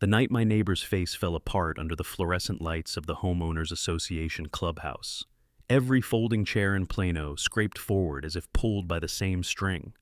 The night my neighbor's face fell apart under the fluorescent lights of the Homeowners Association clubhouse. Every folding chair in Plano scraped forward as if pulled by the same string.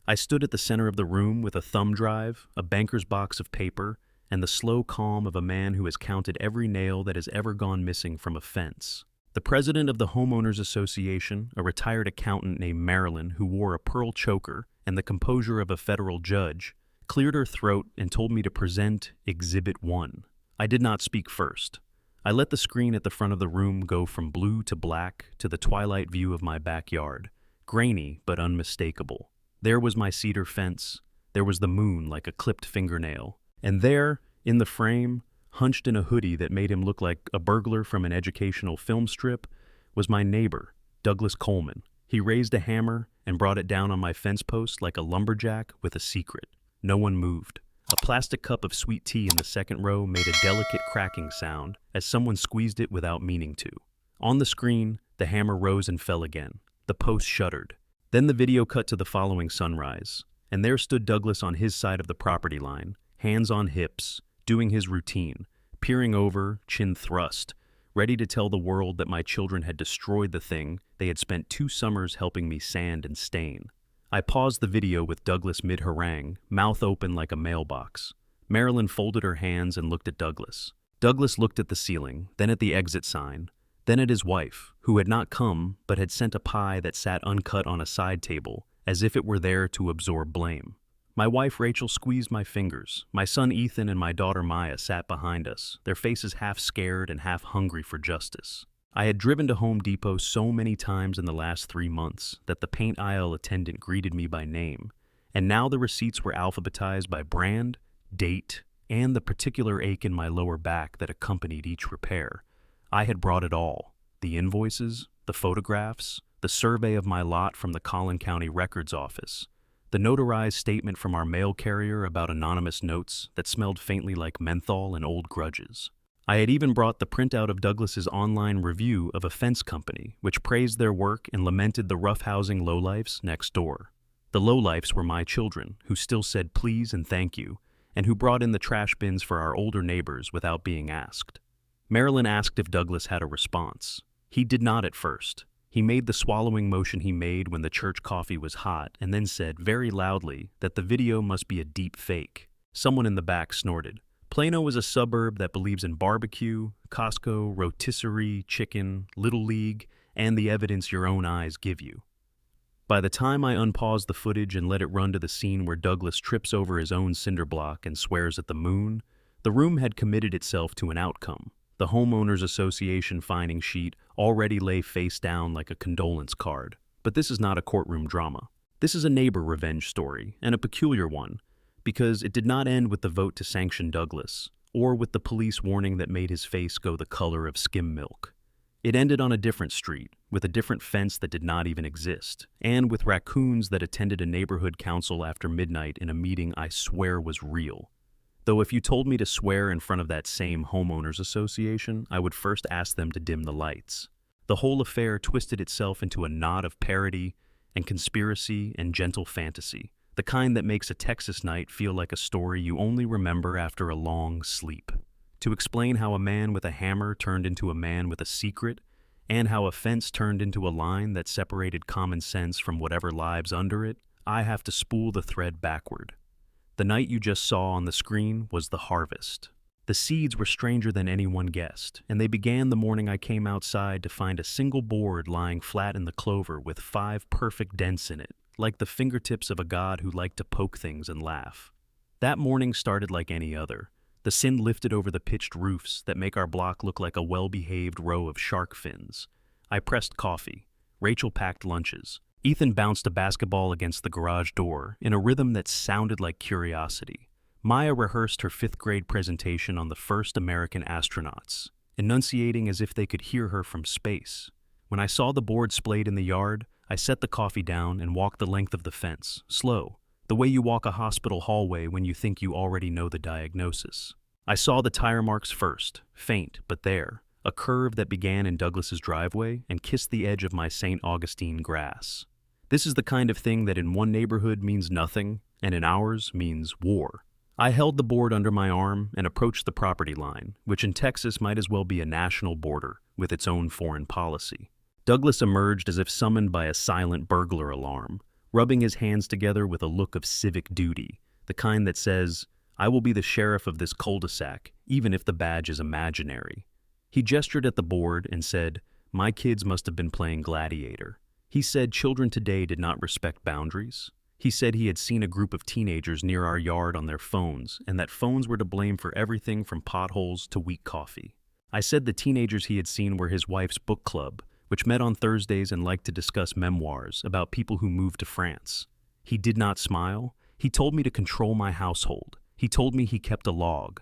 I stood at the center of the room with a thumb drive, a banker's box of paper, and the slow calm of a man who has counted every nail that has ever gone missing from a fence. The president of the Homeowners Association, a retired accountant named Marilyn who wore a pearl choker, and the composure of a federal judge, cleared her throat and told me to present Exhibit 1. I did not speak first. I let the screen at the front of the room go from blue to black to the twilight view of my backyard, grainy but unmistakable. There was my cedar fence, there was the moon like a clipped fingernail, and there, in the frame, hunched in a hoodie that made him look like a burglar from an educational film strip, was my neighbor, Douglas Coleman. He raised a hammer and brought it down on my fence post like a lumberjack with a secret. No one moved. A plastic cup of sweet tea in the second row made a delicate cracking sound as someone squeezed it without meaning to. On the screen, the hammer rose and fell again. The post shuddered. Then the video cut to the following sunrise, and there stood Douglas on his side of the property line, hands on hips, doing his routine, peering over, chin thrust, ready to tell the world that my children had destroyed the thing they had spent 2 summers helping me sand and stain. I paused the video with Douglas mid-harangue, mouth open like a mailbox. Marilyn folded her hands and looked at Douglas. Douglas looked at the ceiling, then at the exit sign, then at his wife, who had not come but had sent a pie that sat uncut on a side table, as if it were there to absorb blame. My wife Rachel squeezed my fingers. My son Ethan and my daughter Maya sat behind us, their faces half scared and half hungry for justice. I had driven to Home Depot so many times in the last 3 months that the paint aisle attendant greeted me by name, and now the receipts were alphabetized by brand, date, and the particular ache in my lower back that accompanied each repair. I had brought it all: the invoices, the photographs, the survey of my lot from the Collin County Records Office, the notarized statement from our mail carrier about anonymous notes that smelled faintly like menthol and old grudges. I had even brought the printout of Douglas's online review of a fence company, which praised their work and lamented the roughhousing lowlifes next door. The lowlifes were my children, who still said please and thank you, and who brought in the trash bins for our older neighbors without being asked. Marilyn asked if Douglas had a response. He did not at first. He made the swallowing motion he made when the church coffee was hot, and then said very loudly that the video must be a deep fake. Someone in the back snorted. Plano is a suburb that believes in barbecue, Costco, rotisserie, chicken, Little League, and the evidence your own eyes give you. By the time I unpaused the footage and let it run to the scene where Douglas trips over his own cinder block and swears at the moon, the room had committed itself to an outcome. The Homeowners Association fining sheet already lay face down like a condolence card. But this is not a courtroom drama. This is a neighbor revenge story, and a peculiar one, because it did not end with the vote to sanction Douglas, or with the police warning that made his face go the color of skim milk. It ended on a different street, with a different fence that did not even exist, and with raccoons that attended a neighborhood council after midnight in a meeting I swear was real. Though if you told me to swear in front of that same homeowners association, I would first ask them to dim the lights. The whole affair twisted itself into a knot of parody and conspiracy and gentle fantasy, the kind that makes a Texas night feel like a story you only remember after a long sleep. To explain how a man with a hammer turned into a man with a secret, and how a fence turned into a line that separated common sense from whatever lives under it, I have to spool the thread backward. The night you just saw on the screen was the harvest. The seeds were stranger than anyone guessed, and they began the morning I came outside to find a single board lying flat in the clover with 5 perfect dents in it, like the fingertips of a god who liked to poke things and laugh. That morning started like any other. The sin lifted over the pitched roofs that make our block look like a well-behaved row of shark fins. I pressed coffee. Rachel packed lunches. Ethan bounced a basketball against the garage door in a rhythm that sounded like curiosity. Maya rehearsed her 5th grade presentation on the first American astronauts, enunciating as if they could hear her from space. When I saw the board splayed in the yard, I set the coffee down and walked the length of the fence, slow, the way you walk a hospital hallway when you think you already know the diagnosis. I saw the tire marks first, faint but there, a curve that began in Douglas's driveway and kissed the edge of my St. Augustine grass. This is the kind of thing that in one neighborhood means nothing, and in ours means war. I held the board under my arm and approached the property line, which in Texas might as well be a national border with its own foreign policy. Douglas emerged as if summoned by a silent burglar alarm, rubbing his hands together with a look of civic duty, the kind that says, "I will be the sheriff of this cul-de-sac, even if the badge is imaginary." He gestured at the board and said, "My kids must have been playing gladiator." He said children today did not respect boundaries. He said he had seen a group of teenagers near our yard on their phones, and that phones were to blame for everything from potholes to weak coffee. I said the teenagers he had seen were his wife's book club, which met on Thursdays and liked to discuss memoirs about people who moved to France. He did not smile. He told me to control my household. He told me he kept a log.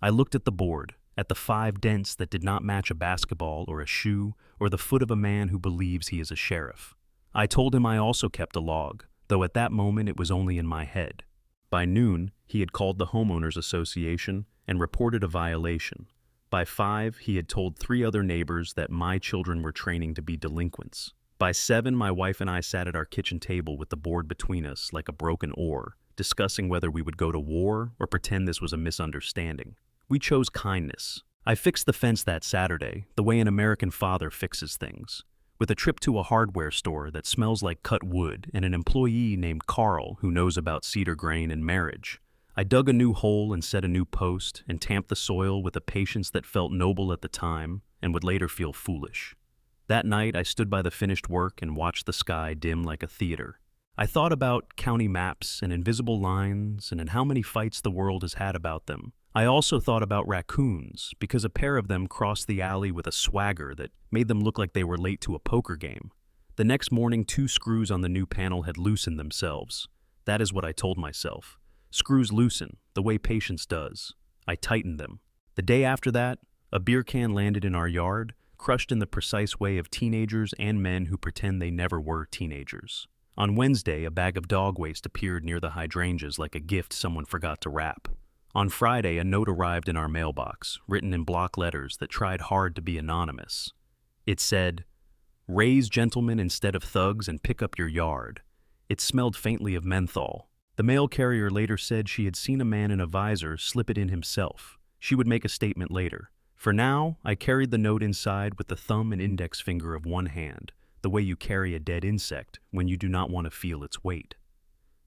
I looked at the board, at the 5 dents that did not match a basketball or a shoe or the foot of a man who believes he is a sheriff. I told him I also kept a log, though at that moment it was only in my head. By noon, he had called the homeowners association and reported a violation. By 5, he had told 3 other neighbors that my children were training to be delinquents. By 7, my wife and I sat at our kitchen table with the board between us like a broken oar, discussing whether we would go to war or pretend this was a misunderstanding. We chose kindness. I fixed the fence that Saturday, the way an American father fixes things, with a trip to a hardware store that smells like cut wood and an employee named Carl who knows about cedar grain and marriage. I dug a new hole and set a new post and tamped the soil with a patience that felt noble at the time and would later feel foolish. That night, I stood by the finished work and watched the sky dim like a theater. I thought about county maps and invisible lines and in how many fights the world has had about them. I also thought about raccoons because a pair of them crossed the alley with a swagger that made them look like they were late to a poker game. The next morning, 2 screws on the new panel had loosened themselves. That is what I told myself. Screws loosen, the way patience does. I tightened them. The day after that, a beer can landed in our yard, crushed in the precise way of teenagers and men who pretend they never were teenagers. On Wednesday, a bag of dog waste appeared near the hydrangeas like a gift someone forgot to wrap. On Friday, a note arrived in our mailbox, written in block letters that tried hard to be anonymous. It said, "Raise gentlemen instead of thugs and pick up your yard." It smelled faintly of menthol. The mail carrier later said she had seen a man in a visor slip it in himself. She would make a statement later. For now, I carried the note inside with the thumb and index finger of one hand, the way you carry a dead insect when you do not want to feel its weight.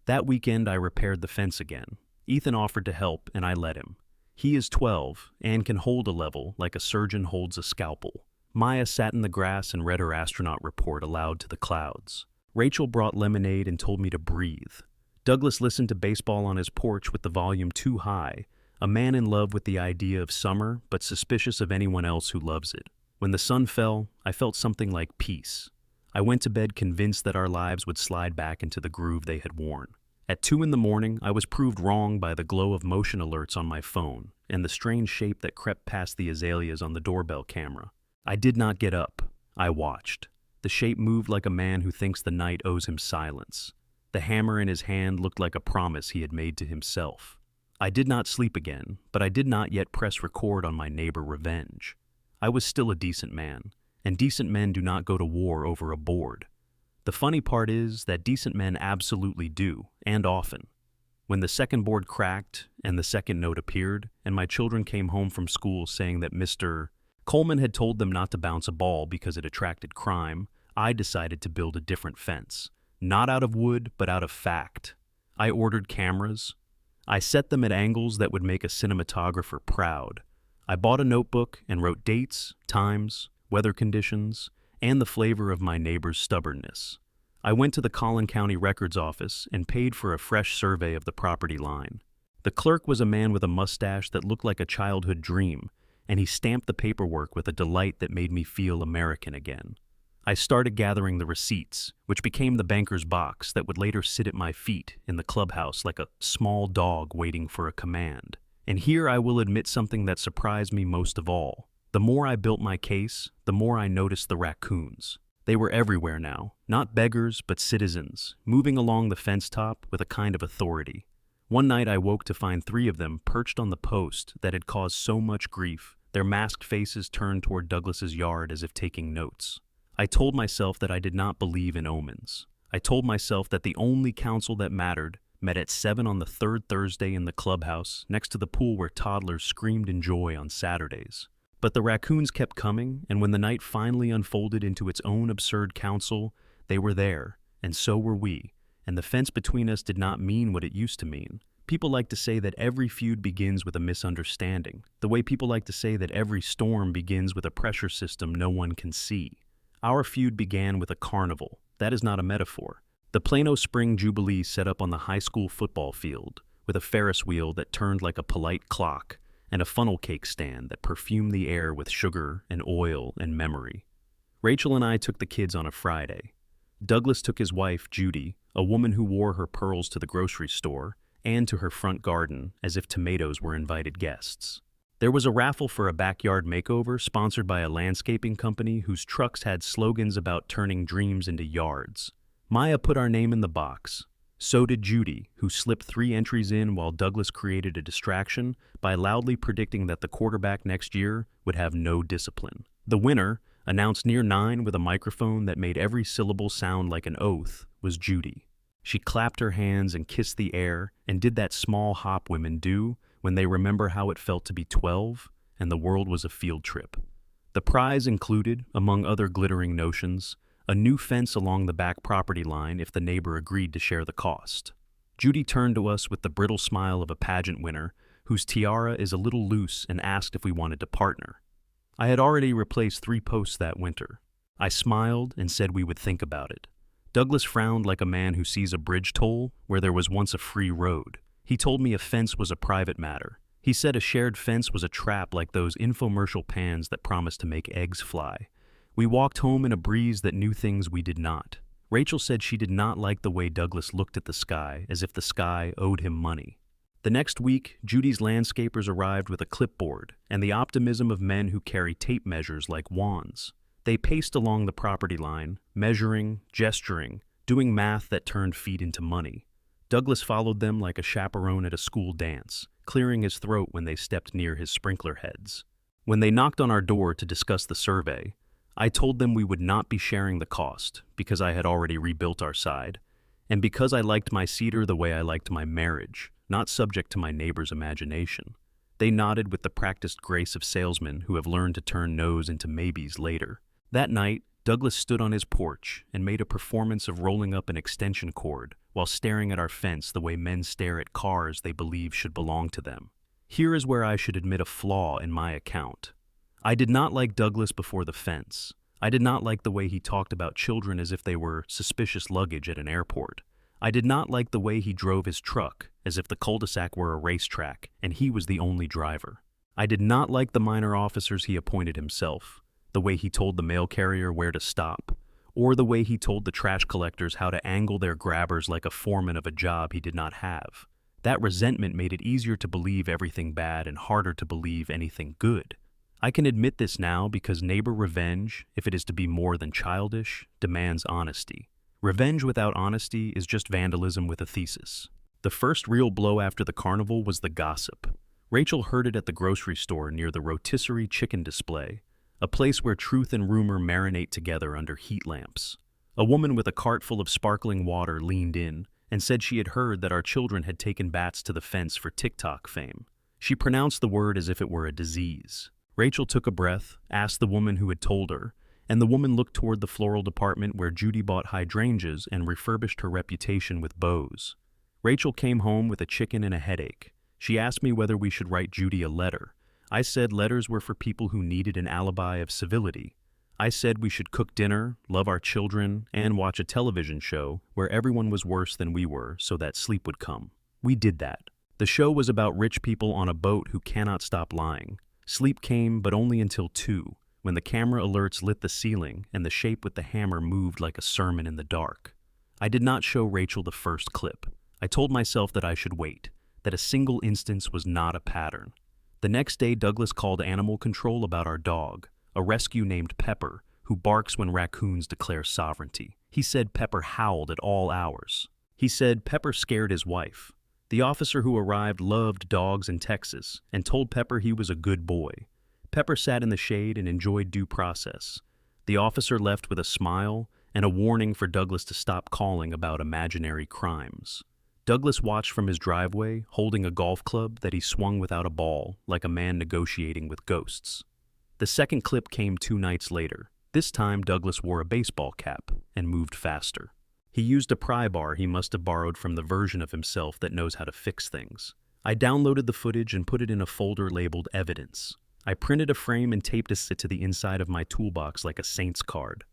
That weekend, I repaired the fence again. Ethan offered to help, and I let him. He is 12 and can hold a level like a surgeon holds a scalpel. Maya sat in the grass and read her astronaut report aloud to the clouds. Rachel brought lemonade and told me to breathe. Douglas listened to baseball on his porch with the volume too high, a man in love with the idea of summer but suspicious of anyone else who loves it. When the sun fell, I felt something like peace. I went to bed convinced that our lives would slide back into the groove they had worn. At 2 a.m, I was proved wrong by the glow of motion alerts on my phone and the strange shape that crept past the azaleas on the doorbell camera. I did not get up. I watched. The shape moved like a man who thinks the night owes him silence. The hammer in his hand looked like a promise he had made to himself. I did not sleep again, but I did not yet press record on my neighbor revenge. I was still a decent man, and decent men do not go to war over a board. The funny part is that decent men absolutely do, and often. When the second board cracked and the second note appeared, and my children came home from school saying that Mr. Coleman had told them not to bounce a ball because it attracted crime, I decided to build a different fence. Not out of wood, but out of fact. I ordered cameras. I set them at angles that would make a cinematographer proud. I bought a notebook and wrote dates, times, weather conditions, and the flavor of my neighbor's stubbornness. I went to the Collin County Records Office and paid for a fresh survey of the property line. The clerk was a man with a mustache that looked like a childhood dream, and he stamped the paperwork with a delight that made me feel American again. I started gathering the receipts, which became the banker's box that would later sit at my feet in the clubhouse like a small dog waiting for a command. And here I will admit something that surprised me most of all. The more I built my case, the more I noticed the raccoons. They were everywhere now, not beggars but citizens, moving along the fence top with a kind of authority. One night I woke to find 3 of them perched on the post that had caused so much grief, their masked faces turned toward Douglas's yard as if taking notes. I told myself that I did not believe in omens. I told myself that the only counsel that mattered, met at 7 on the third Thursday in the clubhouse next to the pool where toddlers screamed in joy on Saturdays. But the raccoons kept coming, and when the night finally unfolded into its own absurd council, they were there, and so were we, and the fence between us did not mean what it used to mean. People like to say that every feud begins with a misunderstanding, the way people like to say that every storm begins with a pressure system no one can see. Our feud began with a carnival. That is not a metaphor. The Plano Spring Jubilee set up on the high school football field, with a Ferris wheel that turned like a polite clock, and a funnel cake stand that perfumed the air with sugar and oil and memory. Rachel and I took the kids on a Friday. Douglas took his wife, Judy, a woman who wore her pearls to the grocery store, and to her front garden, as if tomatoes were invited guests. There was a raffle for a backyard makeover sponsored by a landscaping company whose trucks had slogans about turning dreams into yards. Maya put our name in the box. So did Judy, who slipped 3 entries in while Douglas created a distraction by loudly predicting that the quarterback next year would have no discipline. The winner, announced near 9 with a microphone that made every syllable sound like an oath, was Judy. She clapped her hands and kissed the air and did that small hop women do when they remember how it felt to be 12 and the world was a field trip. The prize included, among other glittering notions, a new fence along the back property line if the neighbor agreed to share the cost. Judy turned to us with the brittle smile of a pageant winner whose tiara is a little loose and asked if we wanted to partner. I had already replaced 3 posts that winter. I smiled and said we would think about it. Douglas frowned like a man who sees a bridge toll where there was once a free road. He told me a fence was a private matter. He said a shared fence was a trap like those infomercial pans that promised to make eggs fly. We walked home in a breeze that knew things we did not. Rachel said she did not like the way Douglas looked at the sky as if the sky owed him money. The next week, Judy's landscapers arrived with a clipboard and the optimism of men who carry tape measures like wands. They paced along the property line, measuring, gesturing, doing math that turned feet into money. Douglas followed them like a chaperone at a school dance, clearing his throat when they stepped near his sprinkler heads. When they knocked on our door to discuss the survey, I told them we would not be sharing the cost because I had already rebuilt our side, and because I liked my cedar the way I liked my marriage, not subject to my neighbor's imagination. They nodded with the practiced grace of salesmen who have learned to turn no's into maybes later. That night, Douglas stood on his porch and made a performance of rolling up an extension cord while staring at our fence the way men stare at cars they believe should belong to them. Here is where I should admit a flaw in my account. I did not like Douglas before the fence. I did not like the way he talked about children as if they were suspicious luggage at an airport. I did not like the way he drove his truck as if the cul-de-sac were a racetrack and he was the only driver. I did not like the minor officers he appointed himself, the way he told the mail carrier where to stop, or the way he told the trash collectors how to angle their grabbers like a foreman of a job he did not have. That resentment made it easier to believe everything bad and harder to believe anything good. I can admit this now because neighbor revenge, if it is to be more than childish, demands honesty. Revenge without honesty is just vandalism with a thesis. The first real blow after the carnival was the gossip. Rachel heard it at the grocery store near the rotisserie chicken display, a place where truth and rumor marinate together under heat lamps. A woman with a cart full of sparkling water leaned in and said she had heard that our children had taken bats to the fence for TikTok fame. She pronounced the word as if it were a disease. Rachel took a breath, asked the woman who had told her, and the woman looked toward the floral department where Judy bought hydrangeas and refurbished her reputation with bows. Rachel came home with a chicken and a headache. She asked me whether we should write Judy a letter. I said letters were for people who needed an alibi of civility. I said we should cook dinner, love our children, and watch a television show where everyone was worse than we were so that sleep would come. We did that. The show was about rich people on a boat who cannot stop lying. Sleep came, but only until 2, when the camera alerts lit the ceiling and the shape with the hammer moved like a sermon in the dark. I did not show Rachel the first clip. I told myself that I should wait, that a single instance was not a pattern. The next day, Douglas called animal control about our dog, a rescue named Pepper, who barks when raccoons declare sovereignty. He said Pepper howled at all hours. He said Pepper scared his wife. The officer who arrived loved dogs in Texas and told Pepper he was a good boy. Pepper sat in the shade and enjoyed due process. The officer left with a smile and a warning for Douglas to stop calling about imaginary crimes. Douglas watched from his driveway, holding a golf club that he swung without a ball, like a man negotiating with ghosts. The second clip came 2 nights later. This time, Douglas wore a baseball cap and moved faster. He used a pry bar he must have borrowed from the version of himself that knows how to fix things. I downloaded the footage and put it in a folder labeled Evidence. I printed a frame and taped it to the inside of my toolbox like a saint's card.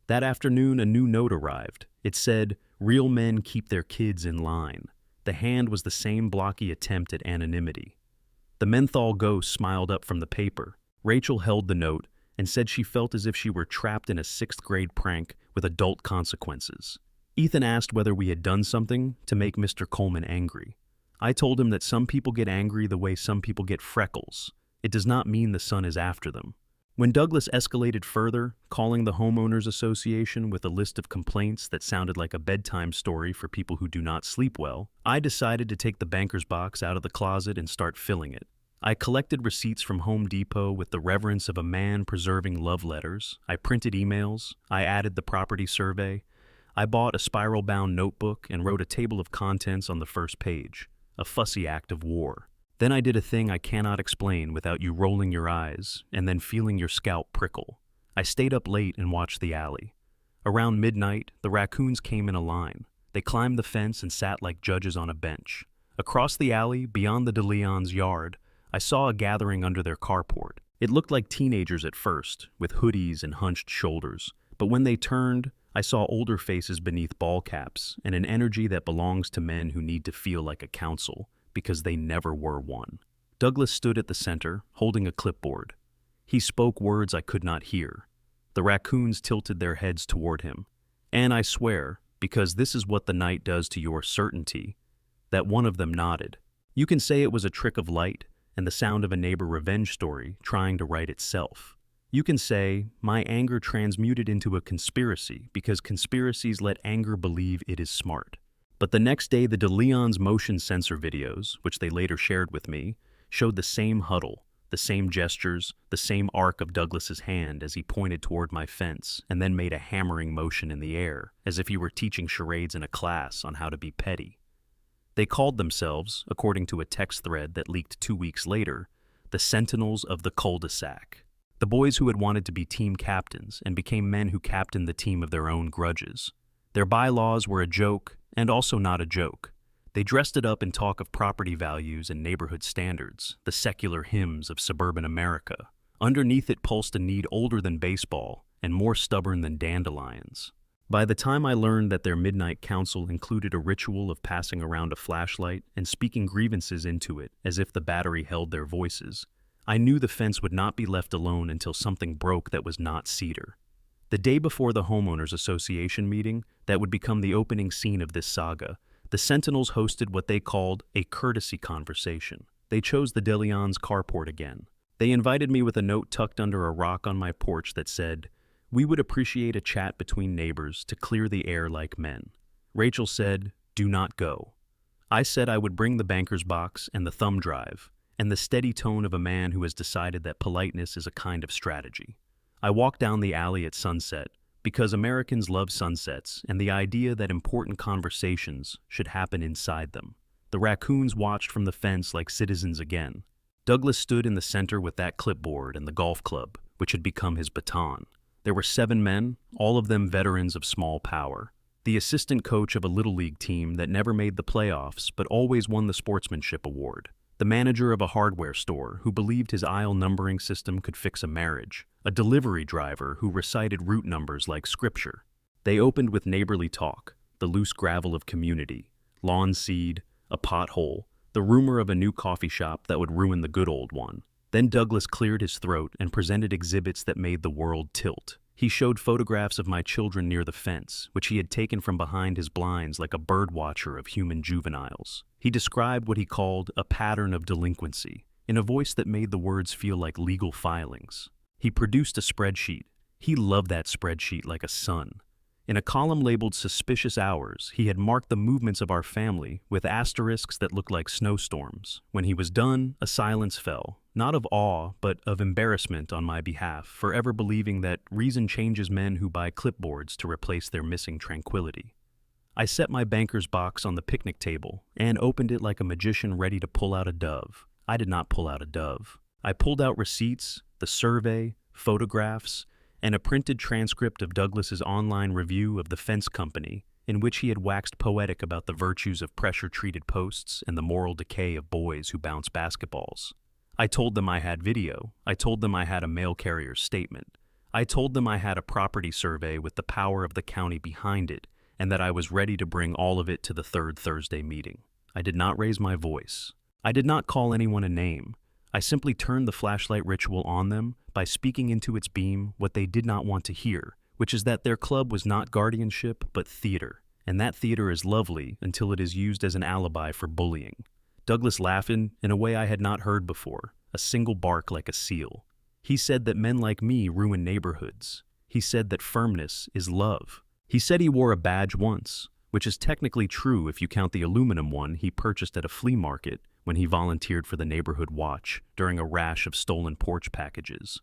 That afternoon, a new note arrived. It said, "Real men keep their kids in line." The hand was the same blocky attempt at anonymity. The menthol ghost smiled up from the paper. Rachel held the note and said she felt as if she were trapped in a 6th-grade prank with adult consequences. Ethan asked whether we had done something to make Mr. Coleman angry. I told him that some people get angry the way some people get freckles. It does not mean the sun is after them. When Douglas escalated further, calling the homeowners association with a list of complaints that sounded like a bedtime story for people who do not sleep well, I decided to take the banker's box out of the closet and start filling it. I collected receipts from Home Depot with the reverence of a man preserving love letters. I printed emails. I added the property survey. I bought a spiral-bound notebook and wrote a table of contents on the first page, a fussy act of war. Then I did a thing I cannot explain without you rolling your eyes and then feeling your scalp prickle. I stayed up late and watched the alley. Around midnight, the raccoons came in a line. They climbed the fence and sat like judges on a bench. Across the alley, beyond the de Leon's yard, I saw a gathering under their carport. It looked like teenagers at first, with hoodies and hunched shoulders. But when they turned, I saw older faces beneath ball caps and an energy that belongs to men who need to feel like a council, because they never were one. Douglas stood at the center, holding a clipboard. He spoke words I could not hear. The raccoons tilted their heads toward him. And I swear, because this is what the night does to your certainty, that one of them nodded. You can say it was a trick of light and the sound of a neighbor revenge story trying to write itself. You can say, my anger transmuted into a conspiracy because conspiracies let anger believe it is smart. But the next day, the de Leon's motion sensor videos, which they later shared with me, showed the same huddle, the same gestures, the same arc of Douglas's hand as he pointed toward my fence and then made a hammering motion in the air, as if he were teaching charades in a class on how to be petty. They called themselves, according to a text thread that leaked 2 weeks later, the Sentinels of the Cul-de-sac. The boys who had wanted to be team captains and became men who captained the team of their own grudges. Their bylaws were a joke, and also not a joke. They dressed it up in talk of property values and neighborhood standards, the secular hymns of suburban America. Underneath it pulsed a need older than baseball and more stubborn than dandelions. By the time I learned that their midnight council included a ritual of passing around a flashlight and speaking grievances into it as if the battery held their voices, I knew the fence would not be left alone until something broke that was not cedar. The day before the homeowners association meeting that would become the opening scene of this saga, the Sentinels hosted what they called a courtesy conversation. They chose the de Leon's carport again. They invited me with a note tucked under a rock on my porch that said, "We would appreciate a chat between neighbors to clear the air like men." Rachel said, "Do not go." I said I would bring the banker's box and the thumb drive, and the steady tone of a man who has decided that politeness is a kind of strategy. I walked down the alley at sunset, because Americans love sunsets and the idea that important conversations should happen inside them. The raccoons watched from the fence like citizens again. Douglas stood in the center with that clipboard and the golf club, which had become his baton. There were 7 men, all of them veterans of small power. The assistant coach of a little league team that never made the playoffs but always won the sportsmanship award. The manager of a hardware store who believed his aisle numbering system could fix a marriage. A delivery driver who recited route numbers like scripture. They opened with neighborly talk, the loose gravel of community, lawn seed, a pothole, the rumor of a new coffee shop that would ruin the good old one. Then Douglas cleared his throat and presented exhibits that made the world tilt. He showed photographs of my children near the fence, which he had taken from behind his blinds like a bird watcher of human juveniles. He described what he called a pattern of delinquency, in a voice that made the words feel like legal filings. He produced a spreadsheet. He loved that spreadsheet like a son. In a column labeled Suspicious Hours, he had marked the movements of our family with asterisks that looked like snowstorms. When he was done, a silence fell, not of awe, but of embarrassment on my behalf, forever believing that reason changes men who buy clipboards to replace their missing tranquility. I set my banker's box on the picnic table and opened it like a magician ready to pull out a dove. I did not pull out a dove. I pulled out receipts, the survey, photographs, and a printed transcript of Douglas's online review of the fence company, in which he had waxed poetic about the virtues of pressure-treated posts and the moral decay of boys who bounce basketballs. I told them I had video. I told them I had a mail carrier's statement. I told them I had a property survey with the power of the county behind it, and that I was ready to bring all of it to the third Thursday meeting. I did not raise my voice. I did not call anyone a name. I simply turned the flashlight ritual on them by speaking into its beam what they did not want to hear, which is that their club was not guardianship but theater, and that theater is lovely until it is used as an alibi for bullying. Douglas laughed in a way I had not heard before, a single bark like a seal. He said that men like me ruin neighborhoods. He said that firmness is love. He said he wore a badge once, which is technically true if you count the aluminum one he purchased at a flea market when he volunteered for the neighborhood watch during a rash of stolen porch packages.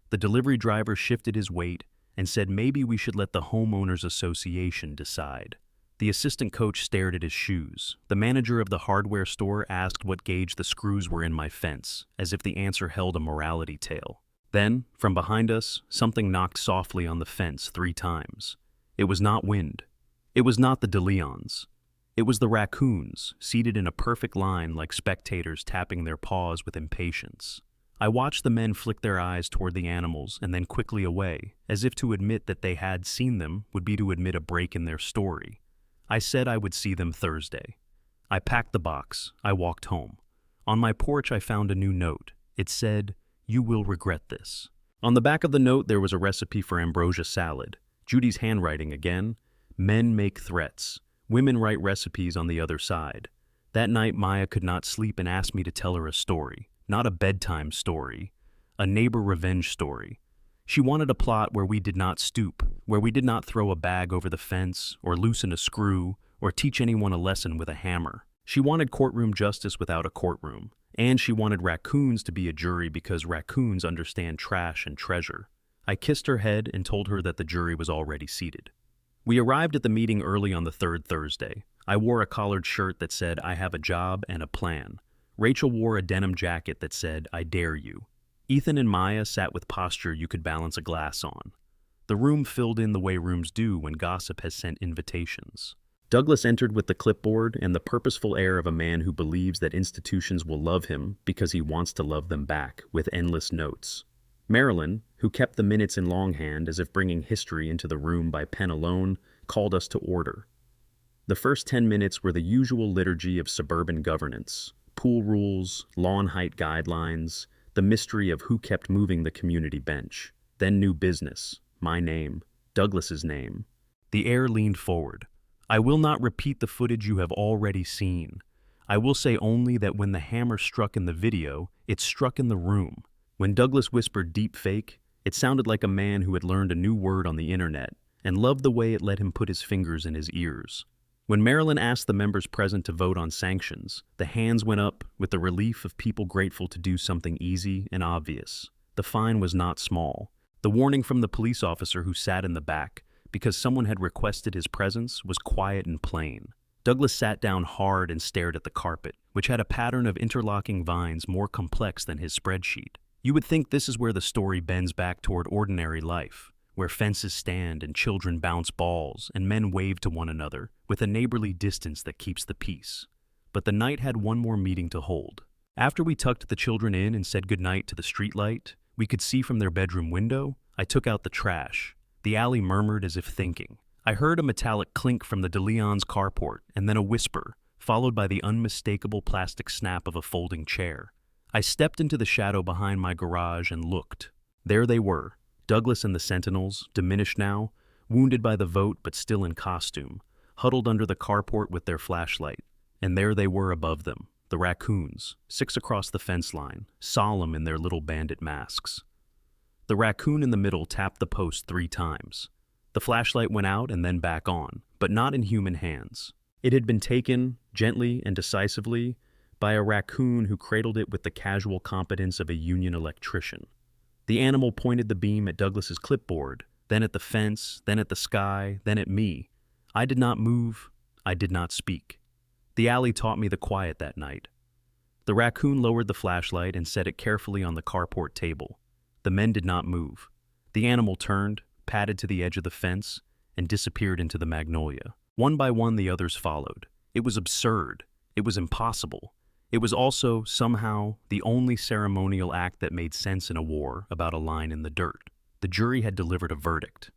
The delivery driver shifted his weight and said maybe we should let the homeowners association decide. The assistant coach stared at his shoes. The manager of the hardware store asked what gauge the screws were in my fence, as if the answer held a morality tale. Then, from behind us, something knocked softly on the fence 3 times. It was not wind. It was not the de Leons. It was the raccoons, seated in a perfect line like spectators tapping their paws with impatience. I watched the men flick their eyes toward the animals and then quickly away, as if to admit that they had seen them would be to admit a break in their story. I said I would see them Thursday. I packed the box. I walked home. On my porch I found a new note. It said, "You will regret this." On the back of the note there was a recipe for ambrosia salad. Judy's handwriting again. Men make threats. Women write recipes on the other side. That night Maya could not sleep and asked me to tell her a story. Not a bedtime story. A neighbor revenge story. She wanted a plot where we did not stoop, where we did not throw a bag over the fence, or loosen a screw, or teach anyone a lesson with a hammer. She wanted courtroom justice without a courtroom. And she wanted raccoons to be a jury because raccoons understand trash and treasure. I kissed her head and told her that the jury was already seated. We arrived at the meeting early on the third Thursday. I wore a collared shirt that said, "I have a job and a plan." Rachel wore a denim jacket that said, "I dare you." Ethan and Maya sat with posture you could balance a glass on. The room filled in the way rooms do when gossip has sent invitations. Douglas entered with the clipboard and the purposeful air of a man who believes that institutions will love him because he wants to love them back, with endless notes. Marilyn, who kept the minutes in longhand as if bringing history into the room by pen alone, called us to order. The first 10 minutes were the usual liturgy of suburban governance: pool rules, lawn height guidelines, the mystery of who kept moving the community bench. Then new business, my name, Douglas's name. The heir leaned forward. "I will not repeat the footage you have already seen. I will say only that when the hammer struck in the video, it struck in the room. When Douglas whispered deep fake, it sounded like a man who had learned a new word on the internet and loved the way it let him put his fingers in his ears. When Marilyn asked the members present to vote on sanctions, the hands went up with the relief of people grateful to do something easy and obvious. The fine was not small. The warning from the police officer who sat in the back, because someone had requested his presence, was quiet and plain. Douglas sat down hard and stared at the carpet, which had a pattern of interlocking vines more complex than his spreadsheet. You would think this is where the story bends back toward ordinary life, where fences stand and children bounce balls and men wave to one another with a neighborly distance that keeps the peace. But the night had one more meeting to hold. After we tucked the children in and said goodnight to the streetlight we could see from their bedroom window, I took out the trash. The alley murmured as if thinking. I heard a metallic clink from the de Leon's carport and then a whisper, followed by the unmistakable plastic snap of a folding chair. I stepped into the shadow behind my garage and looked. There they were, Douglas and the Sentinels, diminished now, wounded by the vote but still in costume, huddled under the carport with their flashlight. And there they were above them, the raccoons, 6 across the fence line, solemn in their little bandit masks. The raccoon in the middle tapped the post 3 times. The flashlight went out and then back on, but not in human hands. It had been taken, gently and decisively, by a raccoon who cradled it with the casual competence of a union electrician. The animal pointed the beam at Douglas's clipboard, then at the fence, then at the sky, then at me. I did not move. I did not speak. The alley taught me the quiet that night. The raccoon lowered the flashlight and set it carefully on the carport table. The men did not move. The animal turned, padded to the edge of the fence, and disappeared into the magnolia. One by one, the others followed. It was absurd. It was impossible. It was also, somehow, the only ceremonial act that made sense in a war about a line in the dirt. The jury had delivered a verdict.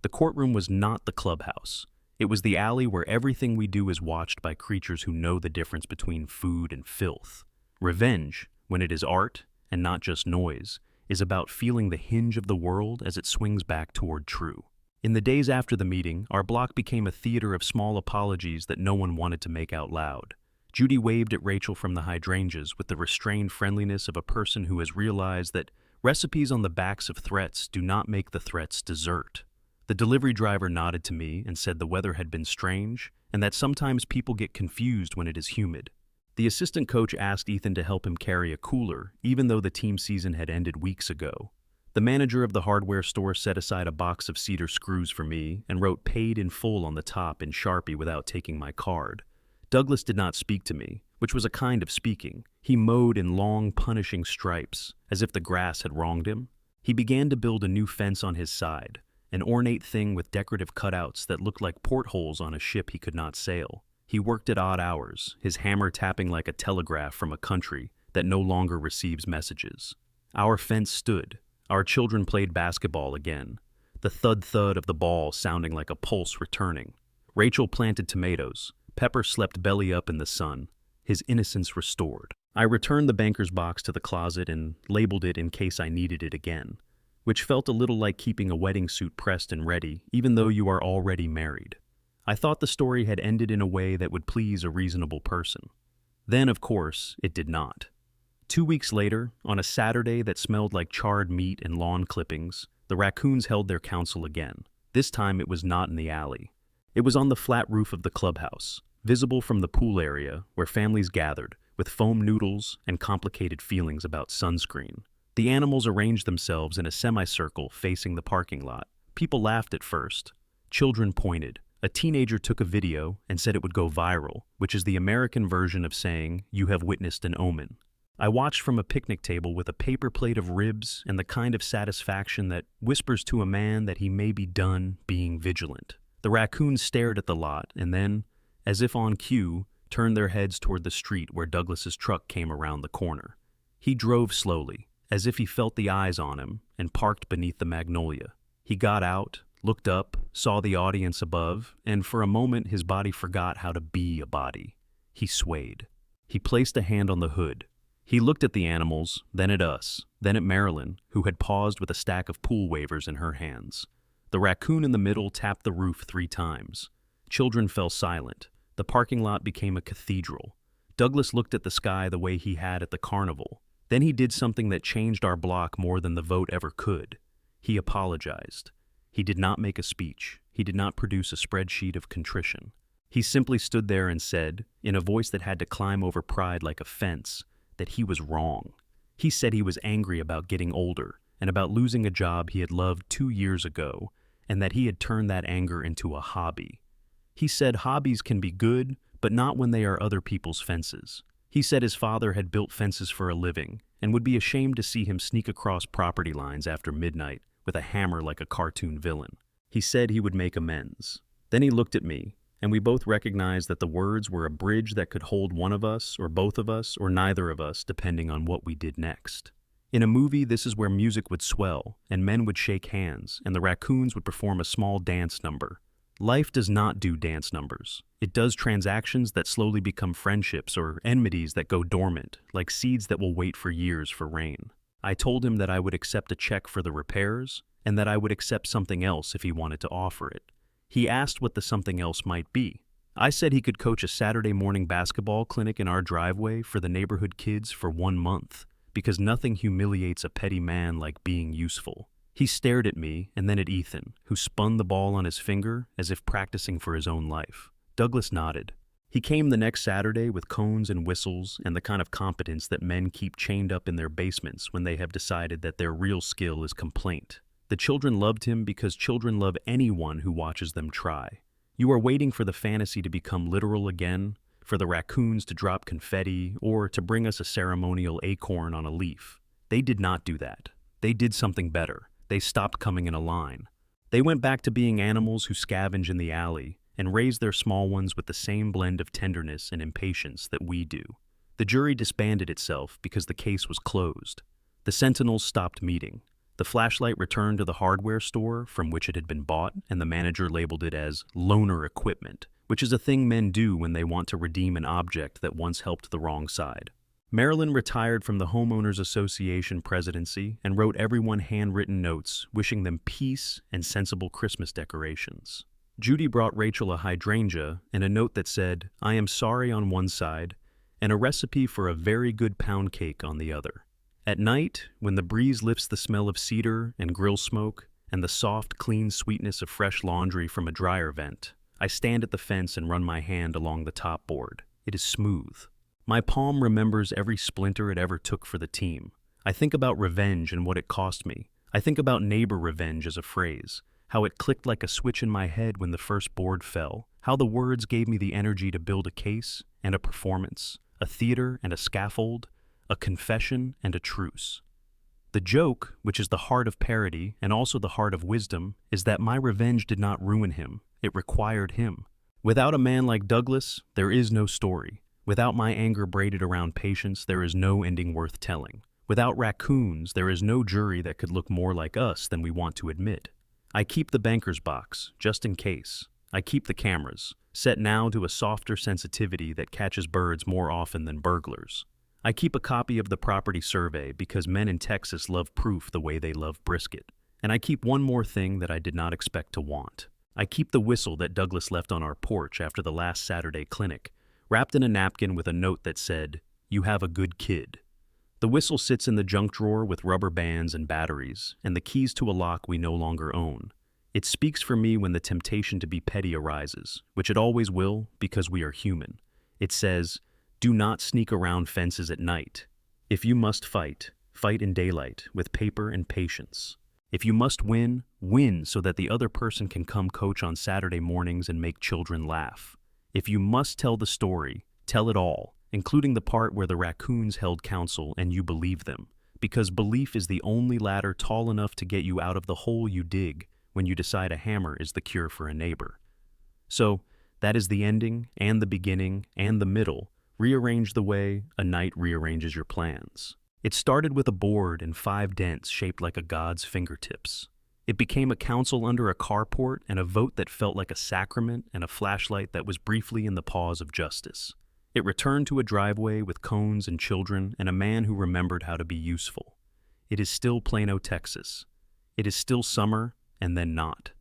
The courtroom was not the clubhouse. It was the alley where everything we do is watched by creatures who know the difference between food and filth. Revenge, when it is art and not just noise, is about feeling the hinge of the world as it swings back toward true. In the days after the meeting, our block became a theater of small apologies that no one wanted to make out loud. Judy waved at Rachel from the hydrangeas with the restrained friendliness of a person who has realized that recipes on the backs of threats do not make the threats dessert. The delivery driver nodded to me and said the weather had been strange and that sometimes people get confused when it is humid. The assistant coach asked Ethan to help him carry a cooler, even though the team season had ended weeks ago. The manager of the hardware store set aside a box of cedar screws for me and wrote "paid in full" on the top in Sharpie without taking my card. Douglas did not speak to me, which was a kind of speaking. He mowed in long, punishing stripes, as if the grass had wronged him. He began to build a new fence on his side, an ornate thing with decorative cutouts that looked like portholes on a ship he could not sail. He worked at odd hours, his hammer tapping like a telegraph from a country that no longer receives messages. Our fence stood. Our children played basketball again, the thud-thud of the ball sounding like a pulse returning. Rachel planted tomatoes. Pepper slept belly up in the sun, his innocence restored. I returned the banker's box to the closet and labeled it in case I needed it again, which felt a little like keeping a wedding suit pressed and ready, even though you are already married. I thought the story had ended in a way that would please a reasonable person. Then, of course, it did not. 2 weeks later, on a Saturday that smelled like charred meat and lawn clippings, the raccoons held their council again. This time it was not in the alley. It was on the flat roof of the clubhouse, visible from the pool area where families gathered, with foam noodles and complicated feelings about sunscreen. The animals arranged themselves in a semicircle facing the parking lot. People laughed at first. Children pointed. A teenager took a video and said it would go viral, which is the American version of saying, "You have witnessed an omen." I watched from a picnic table with a paper plate of ribs and the kind of satisfaction that whispers to a man that he may be done being vigilant. The raccoons stared at the lot and then, as if on cue, turned their heads toward the street where Douglas's truck came around the corner. He drove slowly, as if he felt the eyes on him, and parked beneath the magnolia. He got out, looked up, saw the audience above, and for a moment his body forgot how to be a body. He swayed. He placed a hand on the hood. He looked at the animals, then at us, then at Marilyn, who had paused with a stack of pool waivers in her hands. The raccoon in the middle tapped the roof 3 times. Children fell silent. The parking lot became a cathedral. Douglas looked at the sky the way he had at the carnival. Then he did something that changed our block more than the vote ever could. He apologized. He did not make a speech. He did not produce a spreadsheet of contrition. He simply stood there and said, in a voice that had to climb over pride like a fence, that he was wrong. He said he was angry about getting older and about losing a job he had loved 2 years ago, and that he had turned that anger into a hobby. He said hobbies can be good, but not when they are other people's fences. He said his father had built fences for a living and would be ashamed to see him sneak across property lines after midnight with a hammer like a cartoon villain. He said he would make amends. Then he looked at me, and we both recognized that the words were a bridge that could hold one of us, or both of us, or neither of us, depending on what we did next. In a movie, this is where music would swell, and men would shake hands, and the raccoons would perform a small dance number. Life does not do dance numbers. It does transactions that slowly become friendships or enmities that go dormant, like seeds that will wait for years for rain. I told him that I would accept a check for the repairs, and that I would accept something else if he wanted to offer it. He asked what the something else might be. I said he could coach a Saturday morning basketball clinic in our driveway for the neighborhood kids for 1 month, because nothing humiliates a petty man like being useful. He stared at me and then at Ethan, who spun the ball on his finger as if practicing for his own life. Douglas nodded. He came the next Saturday with cones and whistles and the kind of competence that men keep chained up in their basements when they have decided that their real skill is complaint. The children loved him because children love anyone who watches them try. You are waiting for the fantasy to become literal again, for the raccoons to drop confetti, or to bring us a ceremonial acorn on a leaf. They did not do that. They did something better. They stopped coming in a line. They went back to being animals who scavenge in the alley and raise their small ones with the same blend of tenderness and impatience that we do. The jury disbanded itself because the case was closed. The sentinels stopped meeting. The flashlight returned to the hardware store from which it had been bought, and the manager labeled it as loaner equipment, which is a thing men do when they want to redeem an object that once helped the wrong side. Marilyn retired from the Homeowners Association presidency and wrote everyone handwritten notes wishing them peace and sensible Christmas decorations. Judy brought Rachel a hydrangea and a note that said, "I am sorry" on one side, and a recipe for a very good pound cake on the other. At night, when the breeze lifts the smell of cedar and grill smoke and the soft, clean sweetness of fresh laundry from a dryer vent, I stand at the fence and run my hand along the top board. It is smooth. My palm remembers every splinter it ever took for the team. I think about revenge and what it cost me. I think about neighbor revenge as a phrase, how it clicked like a switch in my head when the first board fell, how the words gave me the energy to build a case and a performance, a theater and a scaffold, a confession and a truce. The joke, which is the heart of parody and also the heart of wisdom, is that my revenge did not ruin him. It required him. Without a man like Douglas, there is no story. Without my anger braided around patience, there is no ending worth telling. Without raccoons, there is no jury that could look more like us than we want to admit. I keep the banker's box, just in case. I keep the cameras, set now to a softer sensitivity that catches birds more often than burglars. I keep a copy of the property survey because men in Texas love proof the way they love brisket. And I keep one more thing that I did not expect to want. I keep the whistle that Douglas left on our porch after the last Saturday clinic, wrapped in a napkin with a note that said, "You have a good kid." The whistle sits in the junk drawer with rubber bands and batteries, and the keys to a lock we no longer own. It speaks for me when the temptation to be petty arises, which it always will because we are human. It says, "Do not sneak around fences at night. If you must fight, fight in daylight with paper and patience. If you must win, win so that the other person can come coach on Saturday mornings and make children laugh. If you must tell the story, tell it all, including the part where the raccoons held counsel and you believe them, because belief is the only ladder tall enough to get you out of the hole you dig when you decide a hammer is the cure for a neighbor." So, that is the ending and the beginning and the middle, rearranged the way a night rearranges your plans. It started with a board and 5 dents shaped like a god's fingertips. It became a council under a carport and a vote that felt like a sacrament and a flashlight that was briefly in the paws of justice. It returned to a driveway with cones and children and a man who remembered how to be useful. It is still Plano, Texas. It is still summer and then not.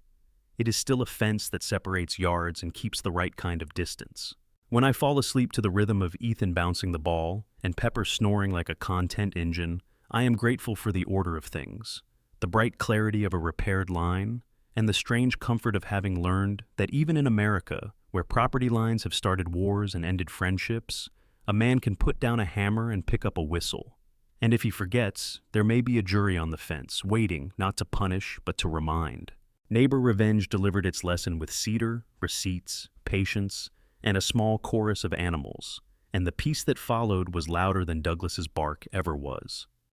It is still a fence that separates yards and keeps the right kind of distance. When I fall asleep to the rhythm of Ethan bouncing the ball and Pepper snoring like a content engine, I am grateful for the order of things, the bright clarity of a repaired line, and the strange comfort of having learned that even in America, where property lines have started wars and ended friendships, a man can put down a hammer and pick up a whistle. And if he forgets, there may be a jury on the fence, waiting not to punish but to remind. Neighbor revenge delivered its lesson with cedar, receipts, patience, and a small chorus of animals, and the peace that followed was louder than Douglas's bark ever was.